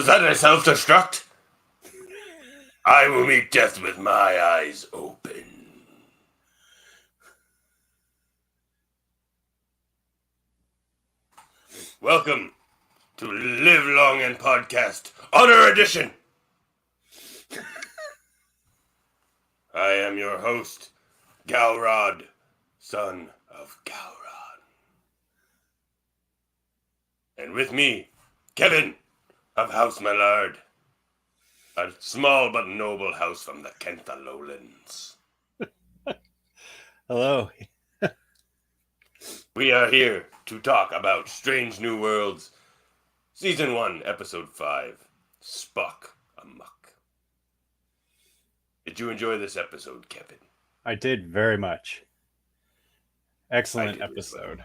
that a self-destruct? I will meet death with my eyes open. Welcome to Live Long and Podcast Honor Edition. I am your host, Galrod, son of Galrod. And with me, Kevin of House Millard, a small but noble house from the Kentha Lowlands. Hello. We are here to talk about Strange New Worlds, Season 1, Episode 5, Spock Amok. Did you enjoy this episode, Kevin? I did very much. Excellent episode.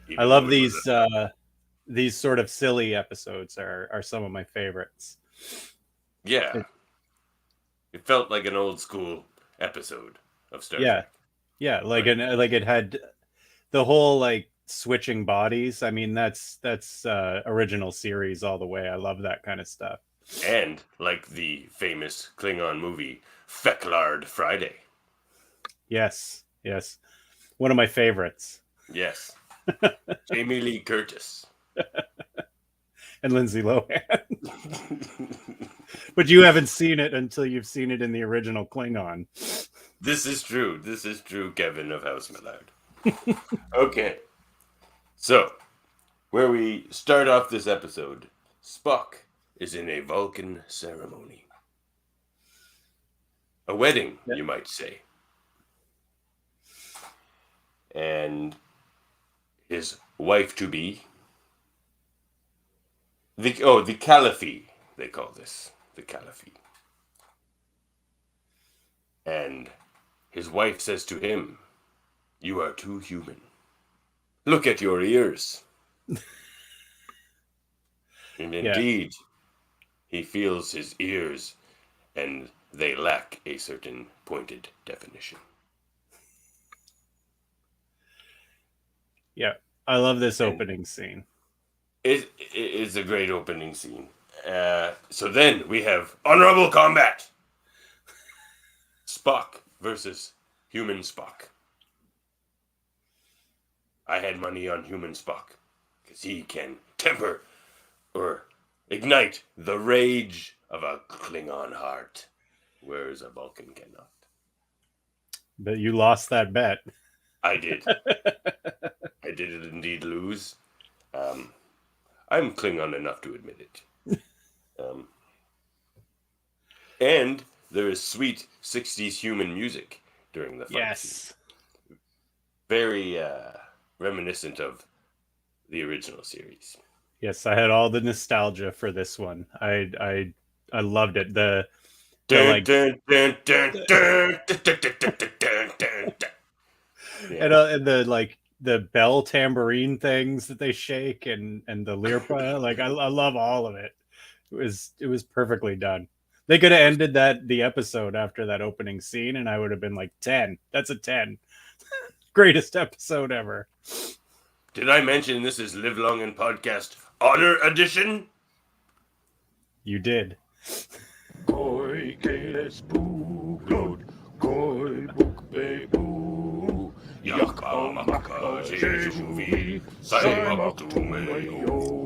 Well. I love these sort of silly episodes are some of my favorites. Yeah. It felt like an old school episode of Star Trek. Yeah, like it had the whole like switching bodies. I mean, that's original series all the way. I love that kind of stuff. And like the famous Klingon movie Fecklard Friday. Yes. One of my favorites. Yes. Jaemeel Lee Curtis. And Lindsay Lohan. But you haven't seen it until you've seen it in the original Klingon. This is true, Kevin of House Millard. Okay. So, where we start off this episode, Spock is in a Vulcan ceremony. A wedding, you might say. And his wife-to-be, the Caliphie, they call this, the Caliphie. And his wife says to him, "You are too human. Look at your ears." And indeed, he feels his ears, and they lack a certain pointed definition. Yeah, I love this opening scene. It is a great opening scene. So then we have honorable combat. Spock versus human Spock. I had money on human Spock because he can temper or ignite the rage of a Klingon heart, whereas a Vulcan cannot. But you lost that bet. I did. I did indeed lose. I'm Klingon enough to admit it. And there is sweet 60s human music during the fight scene. Very reminiscent of the original series. Yes, I had all the nostalgia for this one. I loved it. And the bell tambourine things that they shake and the lirpa, like I love all of it. It was perfectly done. They could have ended the episode after that opening scene, and I would have been like 10. That's a 10. Greatest episode ever. Did I mention this is Live Long and Podcast Honor Edition? You did. Koi keles puglod, koi bukbeu, yakpa maka jejuvi, saimok tumeyo.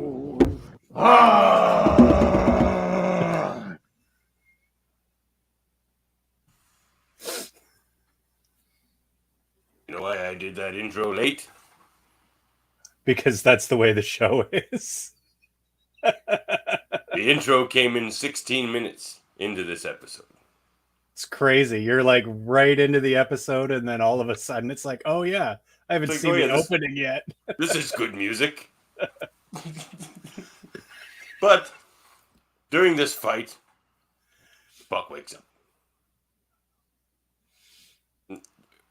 You know why I did that intro late? Because that's the way the show is. The intro came in 16 minutes into this episode. It's crazy. You're like right into the episode, and then all of a sudden it's like, oh yeah, I haven't seen the opening yet. This is good music. But during this fight, Spock wakes up.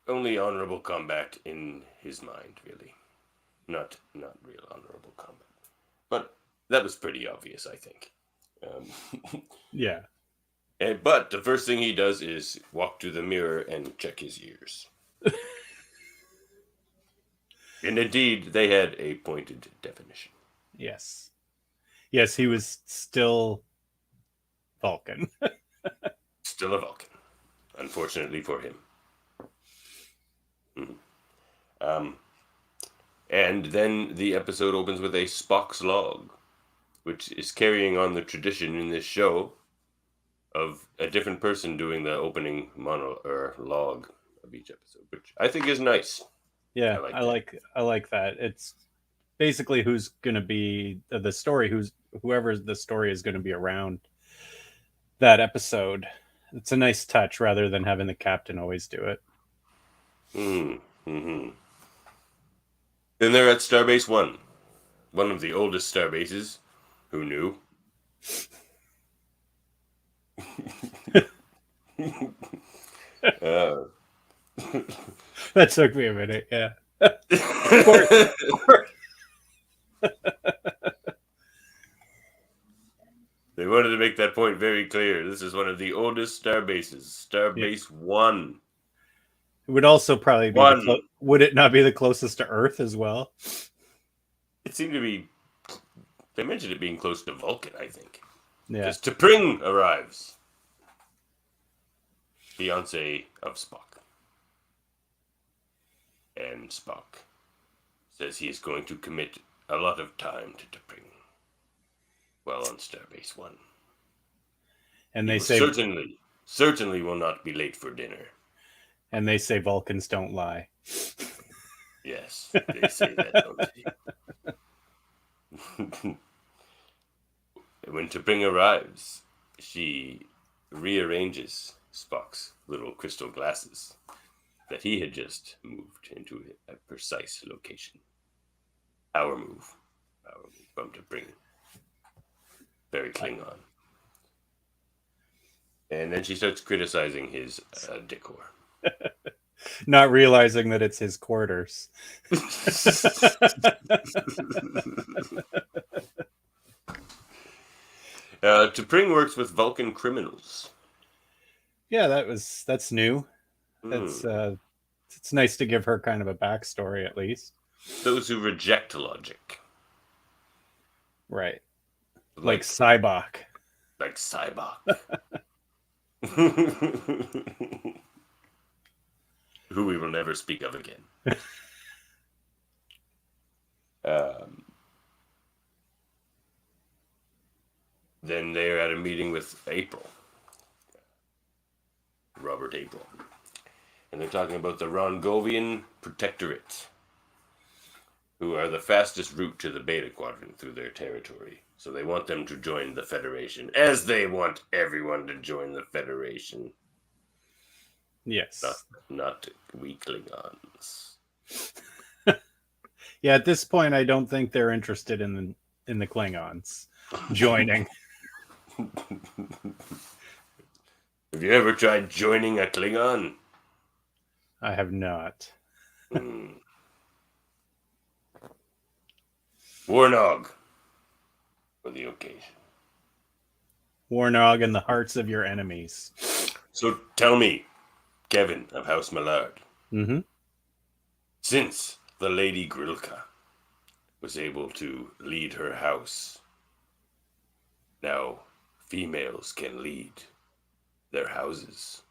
Only honorable combat in his mind, really. Not real honorable combat. But that was pretty obvious, I think. Yeah. But the first thing he does is walk to the mirror and check his ears. And indeed, they had a pointed definition. Yes. Yes, he was still Vulcan. Still a Vulcan, unfortunately for him. And then the episode opens with a Spock's log, which is carrying on the tradition in this show of a different person doing the opening log of each episode, which I think is nice. Yeah, I like that. It's basically who's going to be the story, whoever the story is going to be around that episode. It's a nice touch rather than having the captain always do it. Mm-hmm. Then they're at Starbase 1, one of the oldest starbases. Who knew? That took me a minute, yeah. They wanted to make that point very clear. This is one of the oldest starbases, Starbase 1. It would also probably be would it not be the closest to Earth as well? It seemed to be. They mentioned it being close to Vulcan, I think. Yeah. Because T'Pring arrives. Fiance of Spock. And Spock says he is going to commit a lot of time to T'Pring while on Starbase 1. And they say certainly will not be late for dinner. And they say Vulcans don't lie. Yes, they say that, don't they? When T'Pring arrives, she rearranges Spock's little crystal glasses that he had just moved into a precise location. Power move from T'Pring. Very Klingon. And then she starts criticizing his decor. Not realizing that it's his quarters. T'Pring works with Vulcan criminals. Yeah, that's new. It's nice to give her kind of a backstory at least. Those who reject logic. Right. Like Cybok. Like Cybok. Who we will never speak of again. Then they're at a meeting with Robert April. And they're talking about the Rongovian Protectorate, who are the fastest route to the Beta Quadrant through their territory. So they want them to join the Federation, as they want everyone to join the Federation. Yes. Not we Klingons. Yeah, at this point, I don't think they're interested in the Klingons joining. Have you ever tried joining a Klingon? I have not. Warnog for the occasion. Warnog in the hearts of your enemies. So tell me, Kevin of House Millard, since the Lady Grilka was able to lead her house, now females can lead their houses.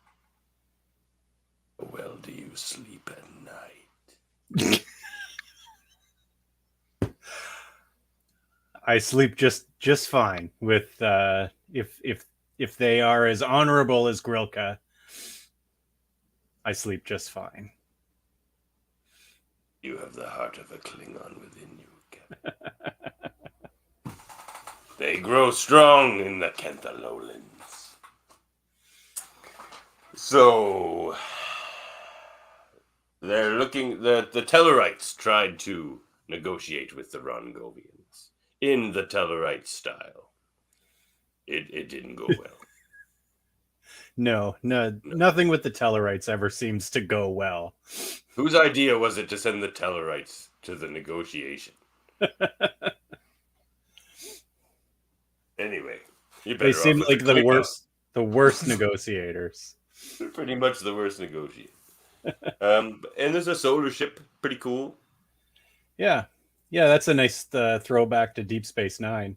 How well do you sleep at night? I sleep just fine with if they are as honorable as Grilka. I sleep just fine. You have the heart of a Klingon within you, Kevin. They grow strong in the Kentha lowlands. So they're looking. The Tellarites tried to negotiate with the Rongovians in the Tellarite style. It didn't go well. No, nothing with the Tellarites ever seems to go well. Whose idea was it to send the Tellarites to the negotiation? Anyway, they seem like the worst negotiators. They're pretty much the worst negotiators. And there's a solar ship, pretty cool. Yeah, that's a nice throwback to Deep Space Nine.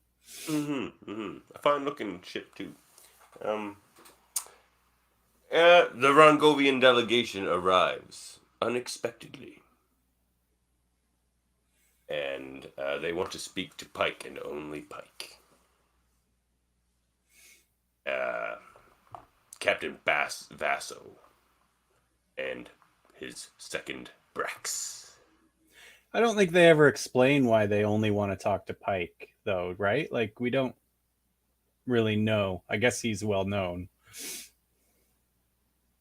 A fine looking ship too. The Rongovian delegation arrives unexpectedly, and they want to speak to Pike and only Pike. Captain Vasso and his second Brax. I don't think they ever explain why they only want to talk to Pike, though, right? Like, we don't really know. I guess he's well known.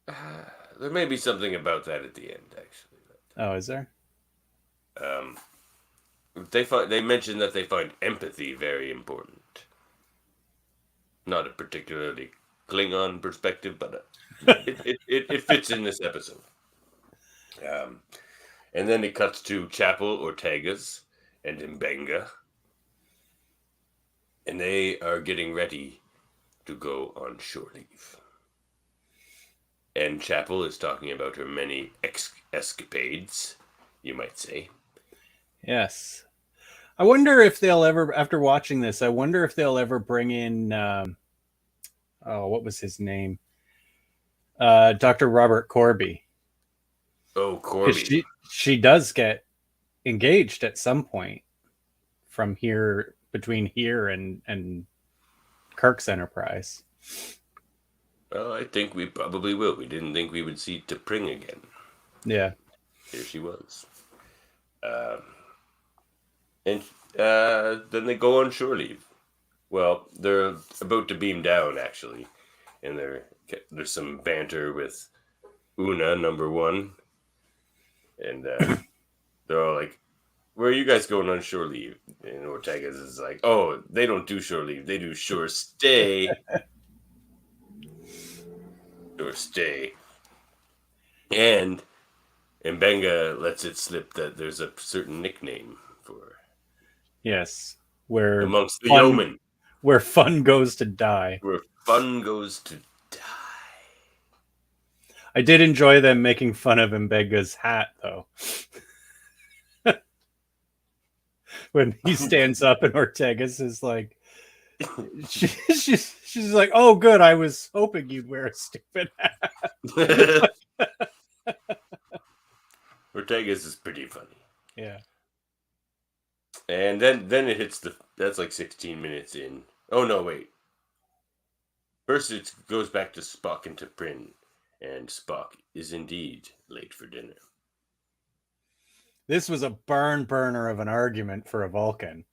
There may be something about that at the end, actually. Oh, is there? They mention that they find empathy very important. Not a particularly Klingon perspective, but it fits in this episode. And then it cuts to Chapel, Ortegas, and Mbenga. And they are getting ready to go on shore leave. And Chapel is talking about her many escapades, you might say. Yes. I wonder if they'll ever, after watching this, I wonder if they'll ever bring in, what was his name? Dr. Robert Corby. Oh, Corby. She does get engaged at some point from here, between here and Kirk's Enterprise. Well, I think we probably will. We didn't think we would see T'Pring again. Yeah. Here she was. And then they go on shore leave. Well, they're about to beam down, actually. And there's some banter with Una, number one. And they're all like, where are you guys going on shore leave? And Ortegas is like, oh, they don't do shore leave. They do shore stay. Shore stay. And Mbenga lets it slip that there's a certain nickname for her. Yes. Where amongst the yeomen. Where fun goes to die. Where fun goes to die. I did enjoy them making fun of Mbenga's hat, though. When he stands up and Ortegas is like, she's like, oh, good. I was hoping you'd wear a stupid hat. Ortegas is pretty funny. Yeah. And then it hits that's like 16 minutes in. Oh, no, wait. First it goes back to Spock and T'Pring. And Spock is indeed late for dinner. This was a burner of an argument for a Vulcan.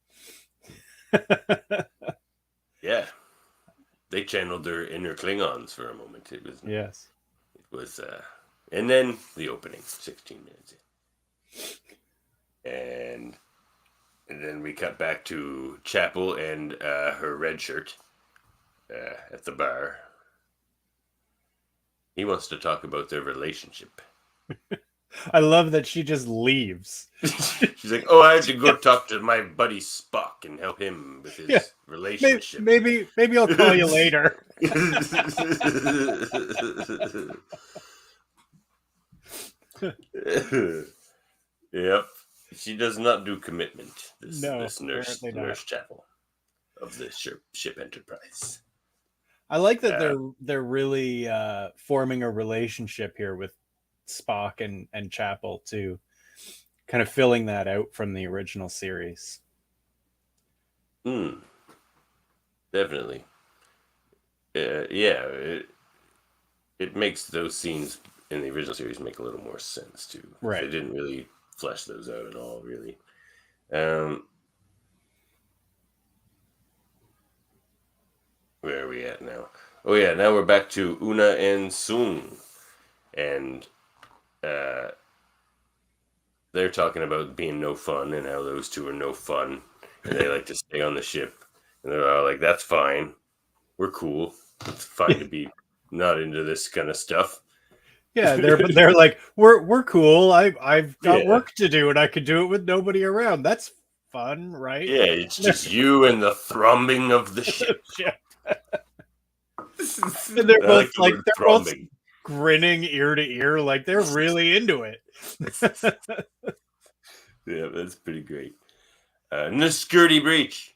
Yeah. They channeled their inner Klingons for a moment. Yes. It was, and then the opening, 16 minutes in. And then we cut back to Chapel and her red shirt at the bar. He wants to talk about their relationship. I love that she just leaves. She's like, oh, I have to go talk to my buddy Spock and help him with his relationship. Maybe I'll call you later. Yep. She does not do commitment. This nurse Chapel of the ship Enterprise. I like that they're really forming a relationship here with Spock and Chapel too, kind of filling that out from the original series. Definitely. It makes those scenes in the original series make a little more sense too. Right. They didn't really flesh those out at all, really. Where are we at now? Oh yeah, now we're back to Una and Sung, and they're talking about being no fun and how those two are no fun, and they like to stay on the ship, and they're all like, "That's fine, we're cool. It's fine to be not into this kind of stuff." Yeah, they're like, we're cool. I've got work to do, and I could do it with nobody around. That's fun, right? Yeah, it's just you and the thrumming of the ship. And they're both like they're both grinning ear to ear, like they're really into it. Yeah, that's pretty great. Niscurdy breach.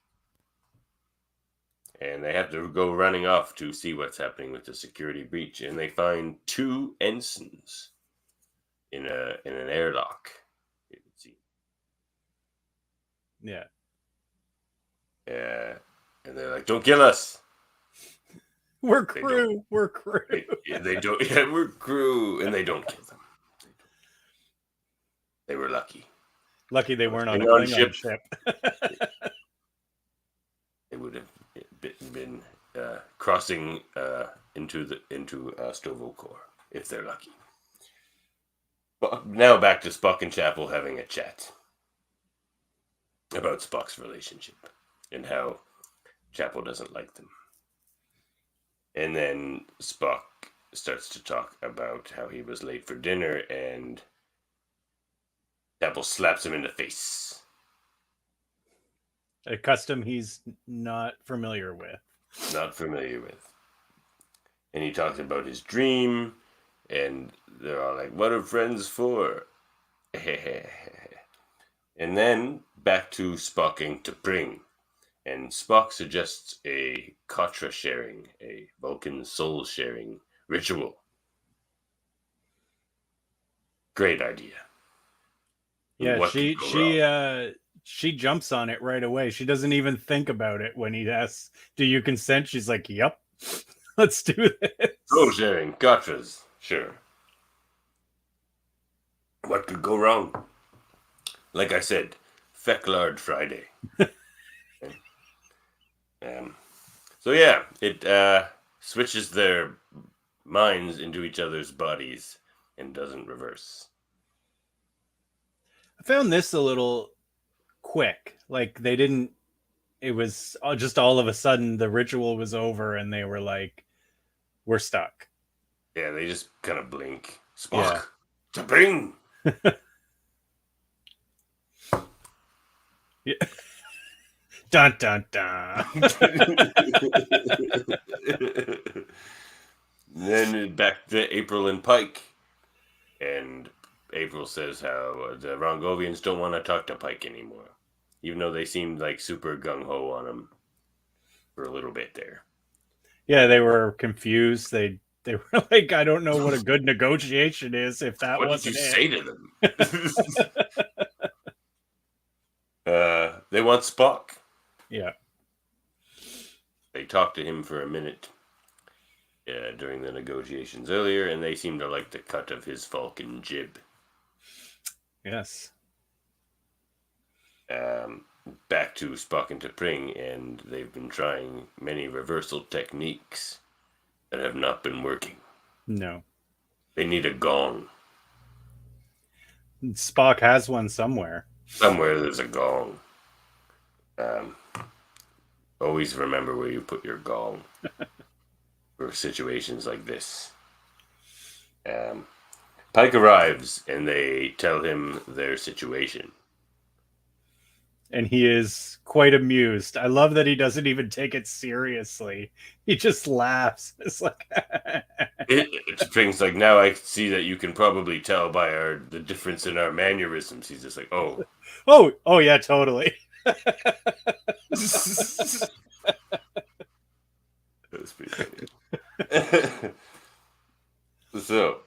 and they have to go running off to see what's happening with the security breach, and they find 2 ensigns in an airlock. You can see. Yeah. And they're like, "Don't kill us. We're crew. We're crew." They don't. Yeah, we're crew, and they don't kill them. They were lucky. Lucky they weren't on a Klingon ship. They would have been crossing into Stovokor if they're lucky. But now back to Spock and Chapel having a chat about Spock's relationship and how Chapel doesn't like them. And then Spock starts to talk about how he was late for dinner, and Chapel slaps him in the face. A custom he's not familiar with. And he talks about his dream, and they're all like, "What are friends for?" And then back to Spock and T'Pring. And Spock suggests a Katra sharing, a Vulcan soul sharing ritual. Great idea. Yeah, she jumps on it right away. She doesn't even think about it when he asks, "Do you consent?" She's like, "Yep, let's do this." Soul sharing, Katras, sure. What could go wrong? Like I said, Fecklard Friday. So yeah, it switches their minds into each other's bodies and doesn't reverse. I found this a little quick. Like they didn't. It was just all of a sudden the ritual was over and they were like, "We're stuck." Yeah, they just kind of blink. Spock, to bring. Yeah. Dun dun dun. Then back to April and Pike, and April says how the Rongovians don't want to talk to Pike anymore, even though they seemed like super gung-ho on him for a little bit there. Yeah, they were confused. They were like, "I don't know what a good negotiation is if that wasn't it." What did you say to them? They want Spock. Yeah. They talked to him for a minute during the negotiations earlier, and they seem to like the cut of his falcon jib. Yes. Back to Spock and T'Pring, and they've been trying many reversal techniques that have not been working. No. They need a gong. Spock has one somewhere. Somewhere there's a gong. Always remember where you put your gong for situations like this. Pike arrives, and they tell him their situation. And he is quite amused. I love that he doesn't even take it seriously. He just laughs. It's like T'Pring's like, "Now I see that you can probably tell by the difference in our mannerisms." He's just like, "Oh, oh yeah, totally." That was pretty funny. So,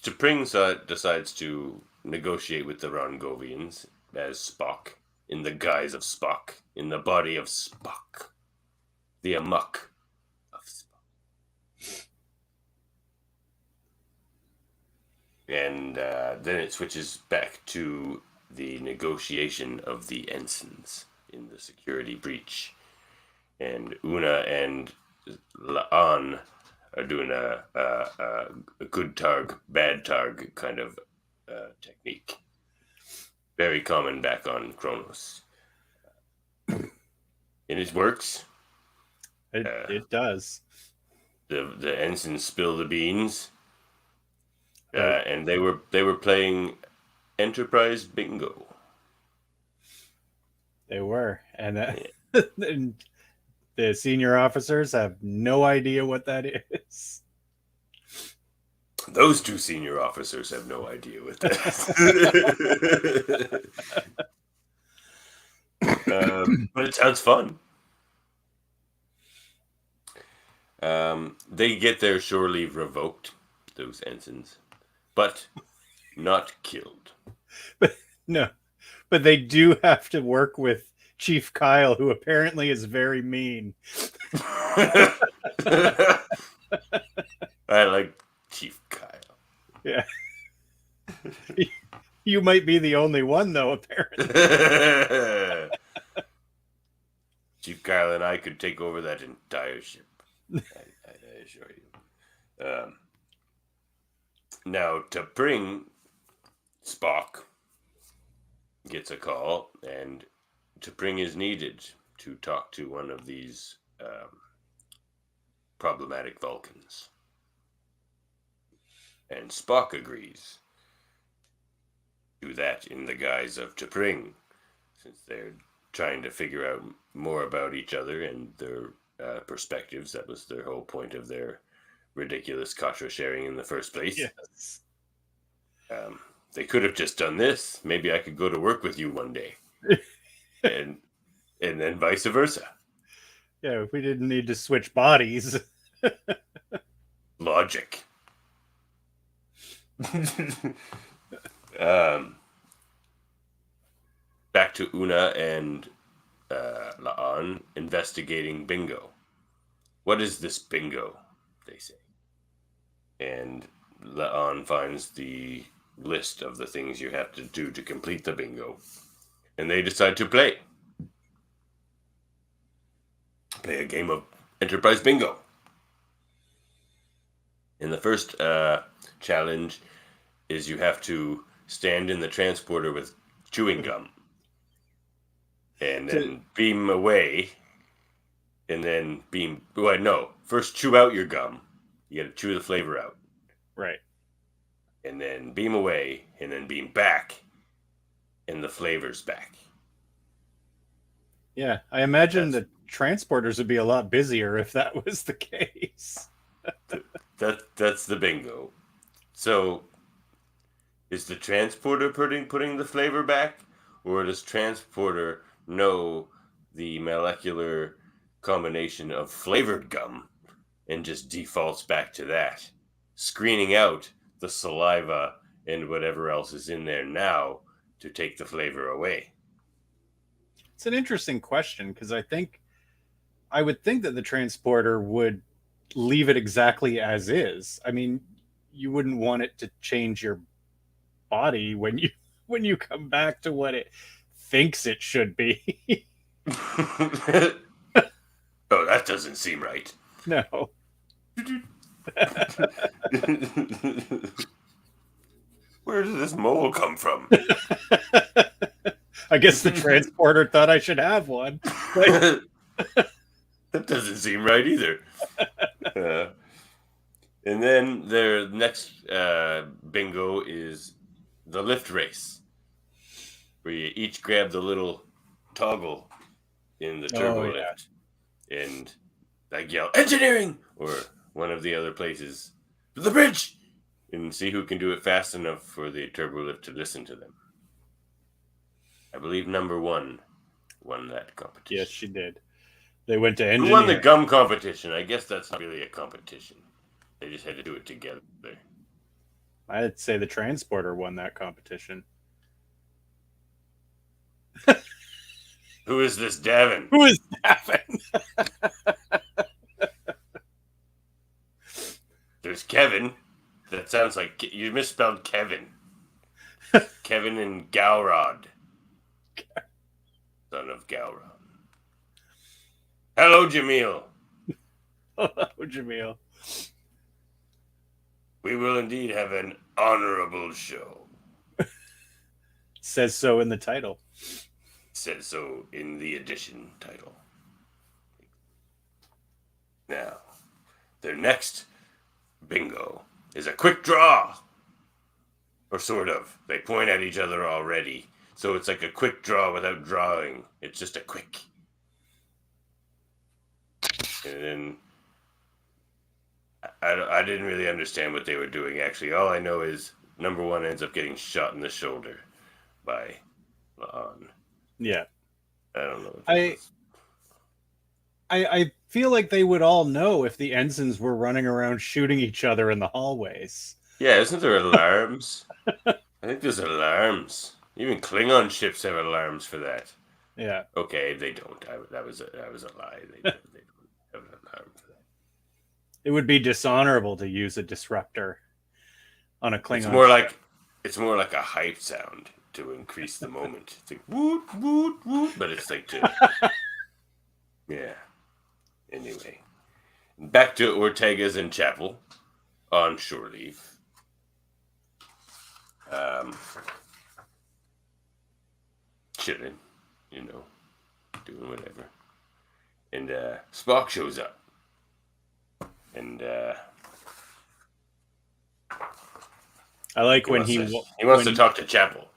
T'Pring decides to negotiate with the Rongovians as Spock, in the guise of Spock, in the body of Spock, the Amok of Spock. And then it switches back to the negotiation of the ensigns in the security breach. And Una and La'an are doing a good targ, bad targ kind of technique. Very common back on Kronos. And it works. It does. The ensigns spill the beans. And they were playing Enterprise Bingo. They were. And, and the senior officers have no idea what that is. Those 2 senior officers have no idea what that But it sounds fun. They get their shore leave revoked, those ensigns, but not killed. But no, but they do have to work with Chief Kyle, who apparently is very mean. I like Chief Kyle. Yeah. You might be the only one, though, apparently. Chief Kyle and I could take over that entire ship. I assure you. Now, to bring Spock gets a call, and T'Pring is needed to talk to one of these problematic Vulcans. And Spock agrees to that in the guise of T'Pring, since they're trying to figure out more about each other and their perspectives. That was their whole point of their ridiculous Katra sharing in the first place. Yes. They could have just done this. Maybe I could go to work with you one day. and then vice versa. Yeah, we didn't need to switch bodies. Logic. Back to Una and La'an investigating bingo. What is this bingo? They say. And La'an finds the list of the things you have to do to complete the bingo. And they decide to play. Play a game of Enterprise Bingo. And the first challenge is you have to stand in the transporter with chewing gum. And then beam away. And then beam... Well, no. First chew out your gum. You got to chew the flavor out. Right. And then beam away. And then beam back. And the flavor's back. Yeah, I imagine the transporters would be a lot busier if that was the case. That's the bingo. So, is the transporter putting the flavor back? Or does transporter know the molecular combination of flavored gum and just defaults back to that, screening out the saliva and whatever else is in there now to take the flavor away? It's an interesting question, because I would think that the transporter would leave it exactly as is. I mean, you wouldn't want it to change your body when you come back to what it thinks it should be. Oh, that doesn't seem right. No. Where did this mole come from? I guess the transporter thought I should have one. That doesn't seem right either. And then their next bingo is the lift race, where you each grab the little toggle in the turbo lift, and like yell engineering or one of the other places, the bridge, and see who can do it fast enough for the turbo lift to listen to them. I believe number 1 won that competition. Yes, she did. They went to engineering. Who won the gum competition? I guess that's not really a competition. They just had to do it together. I'd say the transporter won that competition. Who is this Davan? Who is Davan? There's Kevin. That sounds like you misspelled Kevin. Kevin and Galrod. Son of Galrod. Hello, Jaemeel. Hello, Jaemeel. We will indeed have an honorable show. Says so in the title. Says so in the edition title. Now, their next bingo is a quick draw. Or sort of. They point at each other already. So it's like a quick draw without drawing. It's just a quick. And then I didn't really understand what they were doing, actually. All I know is number 1 ends up getting shot in the shoulder by La'an. Yeah. I don't know what that I is. I feel like they would all know if the ensigns were running around shooting each other in the hallways. Yeah, isn't there alarms? I think there's alarms. Even Klingon ships have alarms for that. Yeah. Okay, they don't. That was a lie. They don't have an alarm for that. It would be dishonorable to use a disruptor on a It's Klingon more ship. like a hype sound to increase the moment. It's like woot woot woot, but it's like to yeah. Anyway, back to Ortega's and Chapel on shore leave. Um, chilling, doing whatever. And Spock shows up, and I like he when wants to talk to Chapel.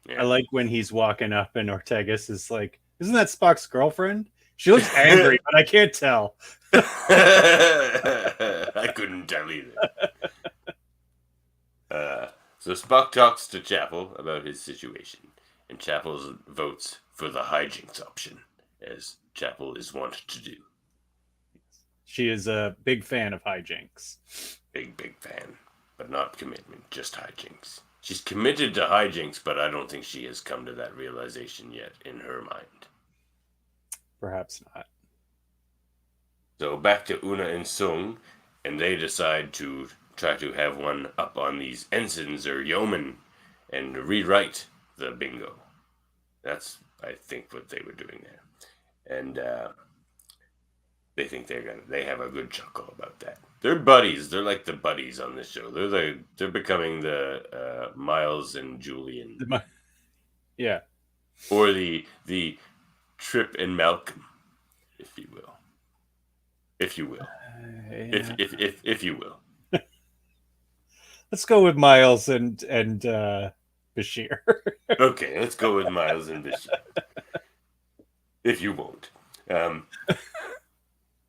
I Yeah. like when he's walking up and Ortegas is like, "Isn't that Spock's girlfriend?" She looks angry, but I can't tell. I couldn't tell either. So Spock talks to Chapel about his situation, and Chapel votes for the hijinks option, as Chapel is wont to do. She is a big fan of hijinks. Big fan, but not commitment, just hijinks. She's committed to hijinks, but I don't think she has come to that realization yet in her mind. Perhaps not. So back to Una and Sung, and they decide to try to have one up on these ensigns or yeomen and rewrite the bingo. That's, I think, what they were doing there. And they think they have a good chuckle about that. They're buddies. They're like the buddies on this show. They're becoming the Miles and Julian, Yeah. or the Trip and Malcolm, if you will. If you will. Yeah. If you will. Let's go with Miles and Bashir. Okay, let's go with Miles and Bishop. If you won't.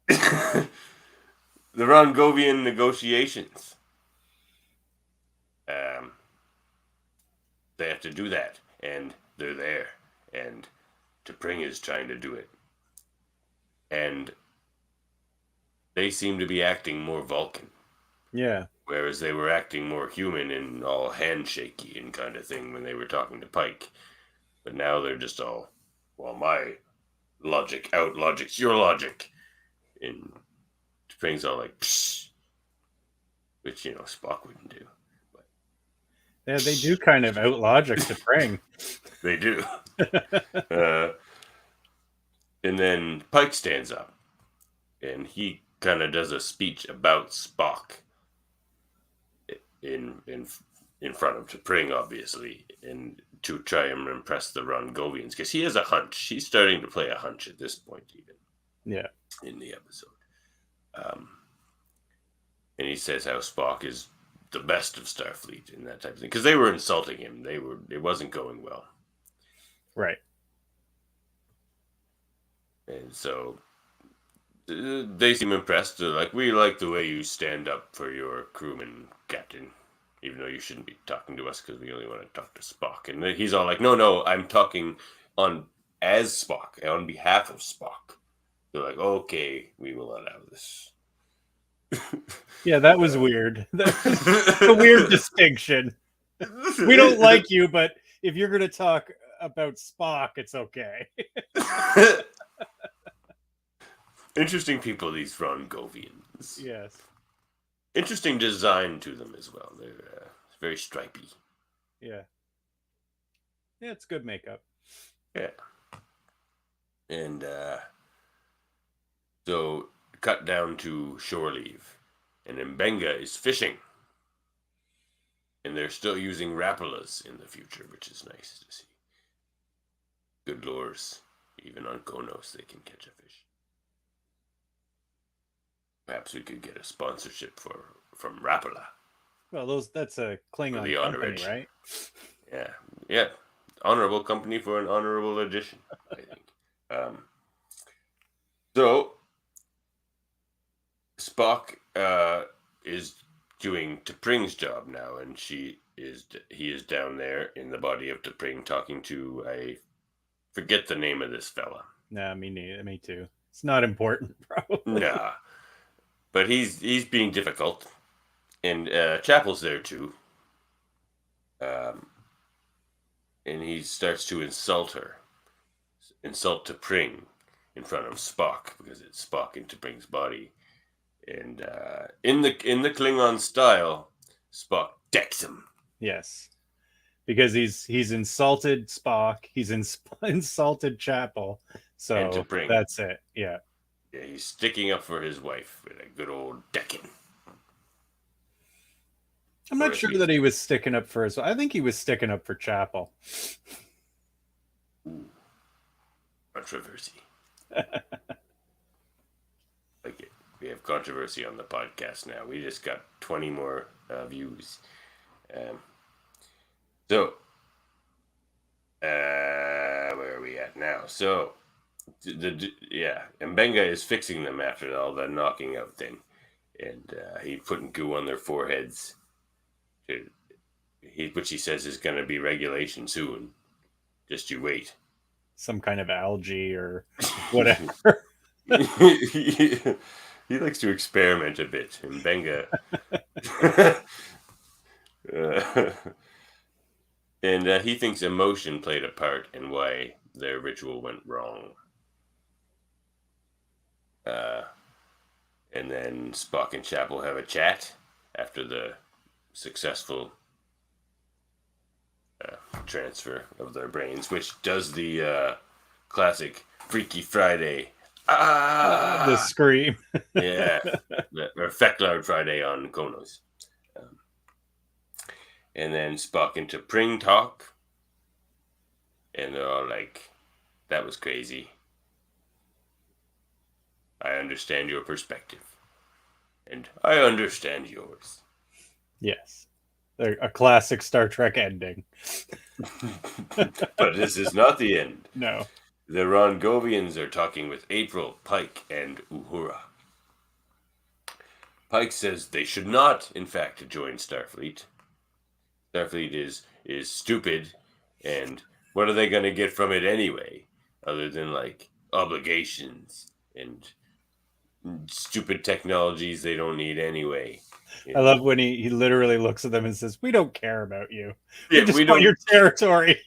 The Rongovian negotiations. They have to do that, and they're there, and T'Pring is trying to do it. And they seem to be acting more Vulcan. Yeah. Whereas they were acting more human and all handshaky and kind of thing when they were talking to Pike. But now they're just all, well, my logic out-logics your logic. And T'Pring's all like, psh, which, Spock wouldn't do. But, Yeah, they do kind of out logic T'Pring. They do. And then Pike stands up. And he kind of does a speech about Spock. In front of T'Pring, obviously, and to try and impress the Rongovians, because he has a hunch. He's starting to play a hunch at this point, even. Yeah. In the episode. And he says how Spock is the best of Starfleet and that type of thing. Because they were insulting him. It wasn't going well. Right. And so they seem impressed. They're like, we like the way you stand up for your crewman, Captain. Even though you shouldn't be talking to us because we only want to talk to Spock. And he's all like, no, I'm talking as Spock, on behalf of Spock. They're like, okay, we will allow this. Yeah, that was weird. That's a weird distinction. We don't like you, but if you're going to talk about Spock, it's okay. Interesting people, these Rongovians. Yes. Interesting design to them as well. They're very stripy. Yeah. Yeah, it's good makeup. Yeah. And so cut down to shore leave. And Mbenga is fishing. And they're still using Rapalas in the future, which is nice to see. Good lures. Even on Konos, they can catch a fish. Perhaps we could get a sponsorship from Rapala. Well, that's a Klingon company, right? Yeah. Honorable company for an honorable addition, I think. So Spock is doing T'Pring's job now, and he is down there in the body of T'Pring talking to a forget the name of this fella. Nah, me neither. Me too. It's not important, probably. Nah, but he's being difficult, and Chapel's there too. And he starts to insult T'Pring in front of Spock because it's Spock in T'Pring's body, and in the Klingon style, Spock decks him. Yes, because he's insulted Spock, he's insulted Chapel, so that's it. Yeah, he's sticking up for his wife with a good old decking. I'm not sure that he was sticking up for his. I think he was sticking up for Chapel. Ooh. Controversy. Like it. We have controversy on the podcast now. We just got 20 more views. Where are we at now? So, Mbenga is fixing them after all the knocking out thing, and he's putting goo on their foreheads. Which he says is going to be regulation soon. Just you wait. Some kind of algae or whatever. He likes to experiment a bit. And Benga. And he thinks emotion played a part in why their ritual went wrong. And then Spock and Chapel have a chat after the successful transfer of their brains, which does the classic Freaky Friday. The scream. Yeah. Or Fecklar Friday on Konos. And then Spock and T'Pring talk. And they're all like, that was crazy. I understand your perspective. And I understand yours. Yes. A classic Star Trek ending. But this is not the end. No. The Rongovians are talking with April, Pike, and Uhura. Pike says they should not, in fact, join Starfleet. Starfleet is stupid, and what are they going to get from it anyway, other than, like, obligations and stupid technologies they don't need anyway. I love when he literally looks at them and says, "We don't care about you. Yeah, we don't want your territory."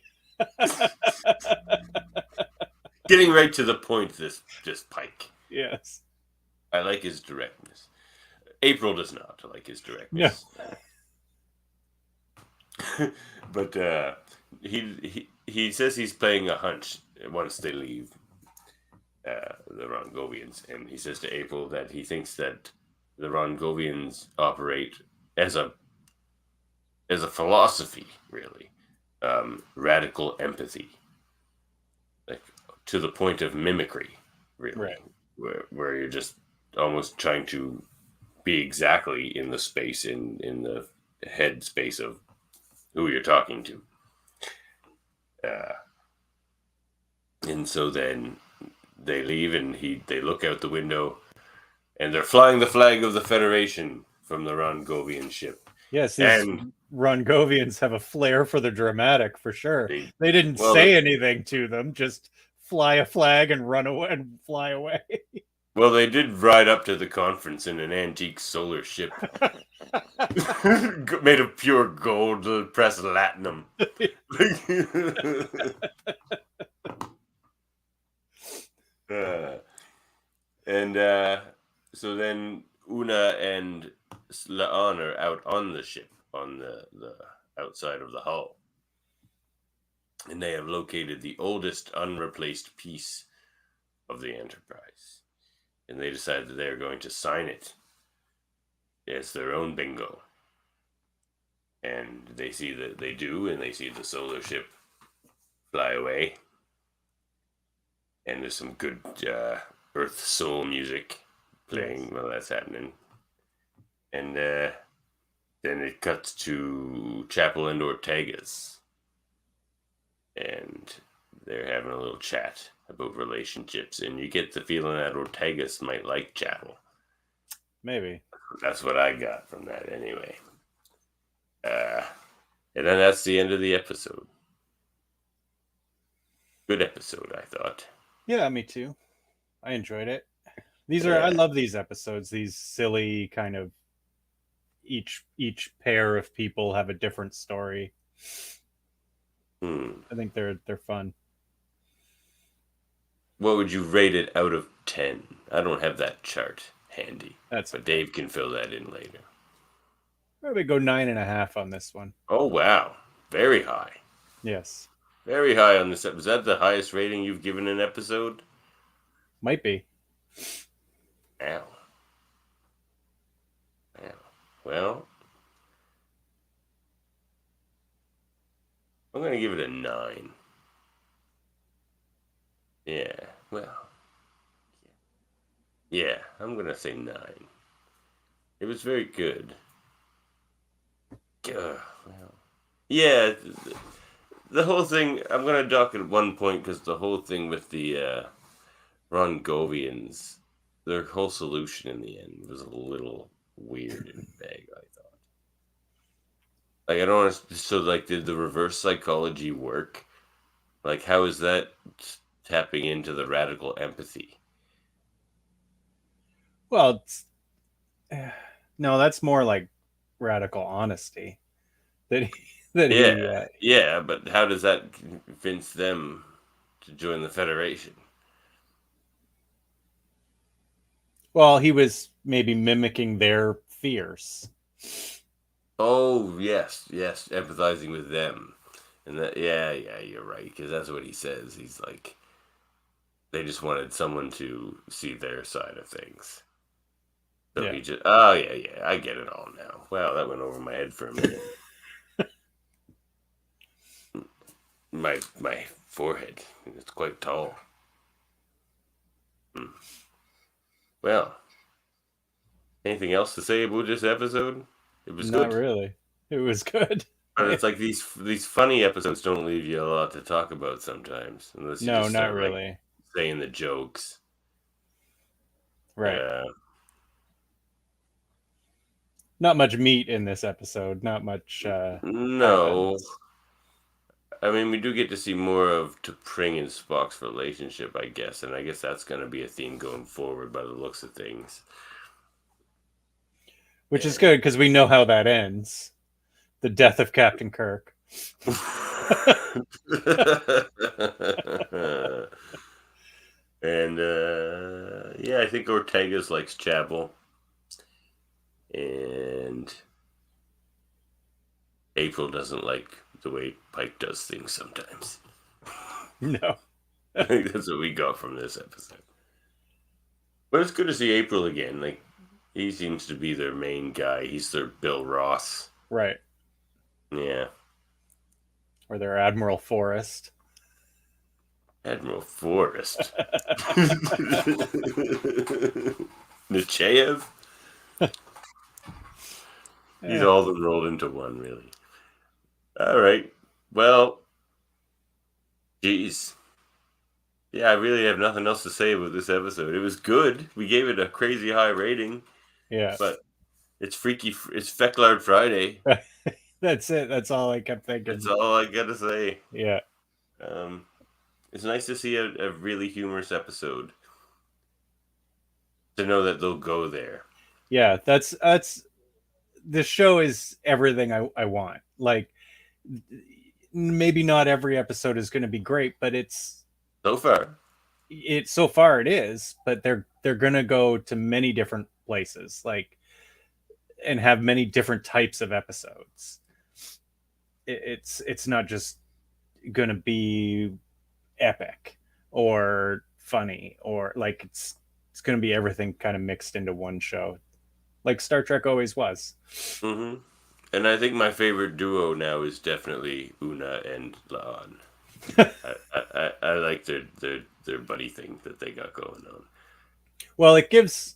Getting right to the point, this Pike. Yes. I like his directness. April does not like his directness. No. But he says he's playing a hunch once they leave the Rongovians, and he says to April that he thinks that the Rongovians operate as a philosophy, really, radical empathy, like to the point of mimicry, really, right. where you're just almost trying to be exactly in the space in the head space of who you're talking to, and so then they leave and they look out the window. And they're flying the flag of the Federation from the Rongovian ship. Yes, these Rongovians have a flair for the dramatic, for sure. They didn't say anything to them, just fly a flag and run away and fly away. Well, they did ride up to the conference in an antique solar ship made of pure gold, pressed latinum. So then Una and La'an are out on the ship, on the outside of the hull. And they have located the oldest unreplaced piece of the Enterprise. And they decide that they're going to sign it as their own bingo. And they see that they do, and they see the solar ship fly away. And there's some good Earth Soul music playing while that's happening. And then it cuts to Chapel and Ortega's. And they're having a little chat about relationships. And you get the feeling that Ortega's might like Chapel. Maybe. That's what I got from that anyway. And then that's the end of the episode. Good episode, I thought. Yeah, me too. I enjoyed it. I Yeah. love these episodes. These silly kind of each pair of people have a different story. Hmm. I think they're fun. What would you rate it out of 10? I don't have that chart handy, That's but okay. Dave can fill that in later. Probably go 9.5 on this one. Oh, wow. Very high. Yes, Very high on this. Was that the highest rating you've given an episode? might be. Ow. Ow. Well, I'm going to give it a 9. Yeah. Well, yeah, I'm going to say 9. It was very good. Well, yeah, the whole thing, I'm going to dock at one point because the whole thing with the Rongovians, their whole solution in the end was a little weird and vague, I thought. Like, I don't understand. So, like, did the reverse psychology work? Like, how is that tapping into the radical empathy? Well, no, that's more like radical honesty. That he, that Yeah, he yeah, but how does that convince them to join the Federation? well, he was maybe mimicking their fears. Oh, yes, yes, empathizing with them. And that, yeah, you're right, because that's what he says. He's like, they just wanted someone to see their side of things. So Yeah. he just, oh, yeah, I get it all now. Wow, that went over my head for a minute. My forehead, it's quite tall. Hmm. Well, anything else to say about this episode? It was Not good. really. It was good. But it's like these funny episodes don't leave you a lot to talk about sometimes, unless you No, just not start like really. saying the jokes. Right. Uh, Not much meat in this episode. Not much no, happens. I mean we do get to see more of T'Pring and Spock's relationship, I guess, and I guess that's going to be a theme going forward by the looks of things. Which is And good because we know how that ends. The death of Captain Kirk. and yeah, I think Ortega's likes Chapel, and April doesn't like the way Pike does things sometimes. No. I think that's what we got from this episode. But it's good to see April again. Like, he seems to be their main guy. He's their Bill Ross. Right. Yeah. Or their Admiral Forrest. Admiral Forrest. Nechayev? He's Yeah. all them rolled into one, really. All right. Well, geez. Yeah, I really have nothing else to say about this episode. It was good. We gave it a crazy high rating, Yeah. but it's freaky. It's Fecklard Friday. That's it. That's all I kept That's thinking. all I gotta say. Yeah. Um, it's nice to see a really humorous episode. To know that they'll go there. Yeah. That's the show is everything I want. Like maybe not every episode is going to be great, but So far. so far it is, but they're going to go to many different places, like, and have many different types of episodes. It's not just going to be epic or funny or like it's going to be everything kind of mixed into one show, like Star Trek always was. Mm-hmm. And I think my favorite duo now is definitely Una and Laan. I like their buddy thing that they got going on. Well, it gives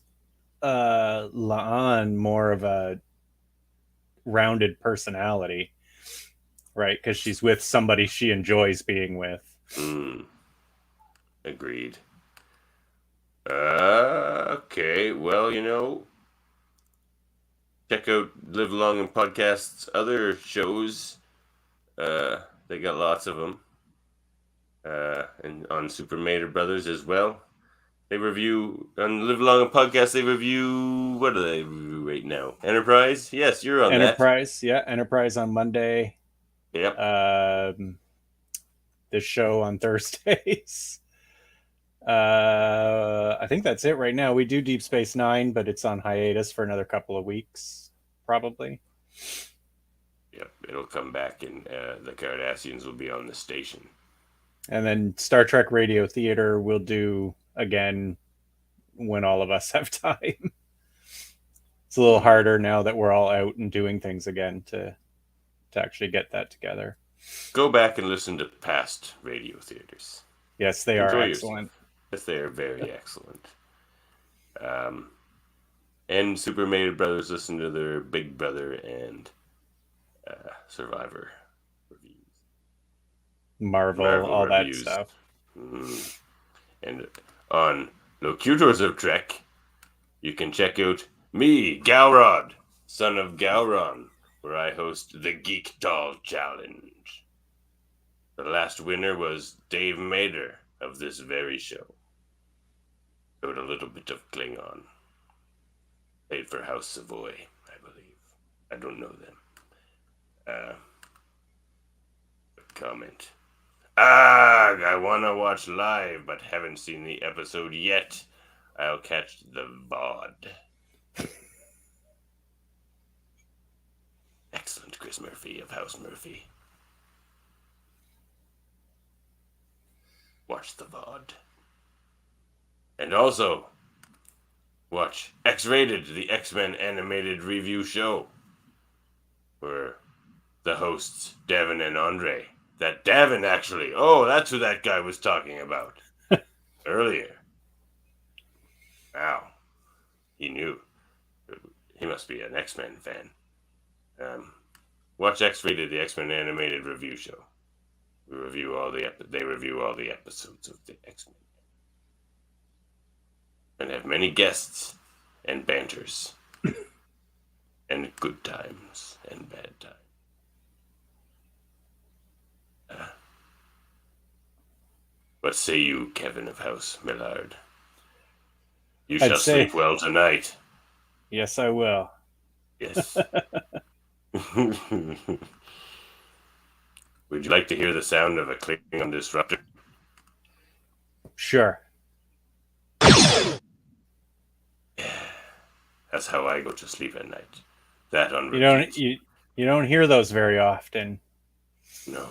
Laan more of a rounded personality, right? Because she's with somebody she enjoys being with. Mm, agreed. Okay. Well, check out Live Long and Podcast's other shows. They got lots of them. and on Super Mario Brothers as well. They review on Live Long and Podcast. They review, what do they review right now? Enterprise. Yes, you're on Enterprise. Yeah, Enterprise on Monday. that. Yep. The show on Thursdays. I think that's it right now. We do Deep Space Nine, but it's on hiatus for another couple of weeks, probably. Yep, it'll come back, and the Cardassians will be on the station. And then Star Trek Radio Theater we'll do again when all of us have time. It's a little harder now that we're all out and doing things again to actually get that together. Go back and listen to past Radio Theaters. Yes, they are excellent. Yes, they are very excellent. And Super Mario Brothers, listen to their Big Brother and Survivor reviews. Marvel all reviews. That stuff. And on Locutors of Trek, you can check out me, Galrod, son of Galron, where I host the Geek Doll Challenge. The last winner was Dave Mader of this very show. Showed a little bit of Klingon. Played for House Savoy, I believe. I don't know them. Comment. I want to watch live, but haven't seen the episode yet. I'll catch the VOD. Excellent, Chris Murphy of House Murphy. Watch the VOD. And also, watch X-Rated, the X-Men animated review show, where the hosts, Davan and Andre. That Davan, actually. Oh, that's who that guy was talking about earlier. Wow. He knew. He must be an X-Men fan. Watch X-Rated, the X-Men animated review show. They review all the episodes of the X-Men. And have many guests and banters. And good times and bad times. What say you, Kevin of House Millard? You shall sleep well tonight. Yes, I will. Yes. Would you like to hear the sound of a Klingon disruptor? Sure. Yeah. That's how I go to sleep at night. That on repeat. You don't hear those very often. No.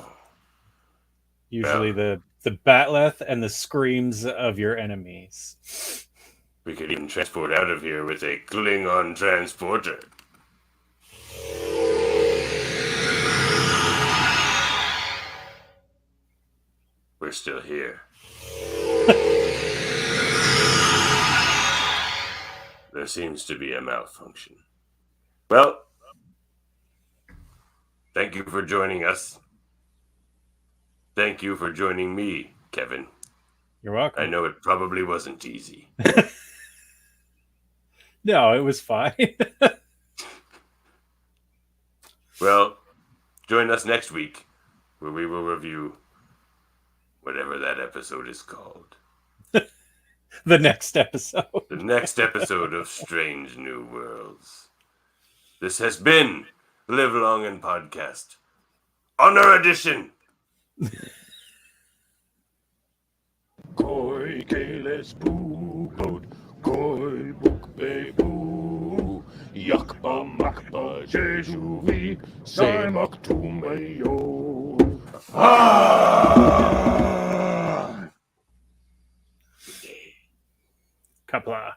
Usually the batleth and the screams of your enemies. We could even transport out of here with a Klingon transporter. We're still here. There seems to be a malfunction. Well, thank you for joining us. Thank you for joining me, Kevin. You're welcome. I know it probably wasn't easy. No, it was fine. Well, join us next week, where we will review whatever that episode is called. The next episode. The next episode of Strange New Worlds. This has been Live Long and Podcast. Honor Edition! Koi keles puukot, koi bukbe puu. Jakpa makpa Jesuvi, saimak tumeyo. Kapla.